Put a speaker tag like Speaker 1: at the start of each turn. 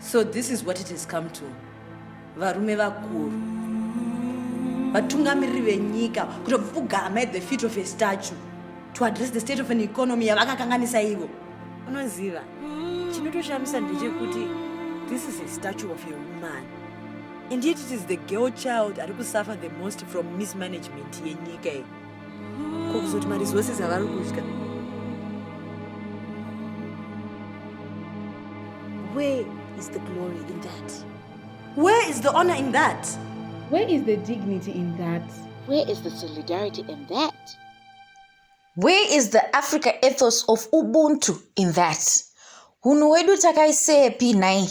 Speaker 1: So this is what it has come to. Varume vakuru. Vatungamiriri venyika kutopfugama at the feet of a statue to address the state of an economy yavakakanganisa ivo. Unoziva. Chinotoshamisa ndechekuti this is a statue of a woman. And yet it is the girl child who suffer the most from mismanagement yenyika. Kokuzoti resources avari kudya. Where is the glory in that? Where is the honor in that?
Speaker 2: Where is the dignity in that?
Speaker 3: Where is the solidarity in that?
Speaker 4: Where is the Africa ethos of Ubuntu in that? Hunhu wedu takaisepi nai?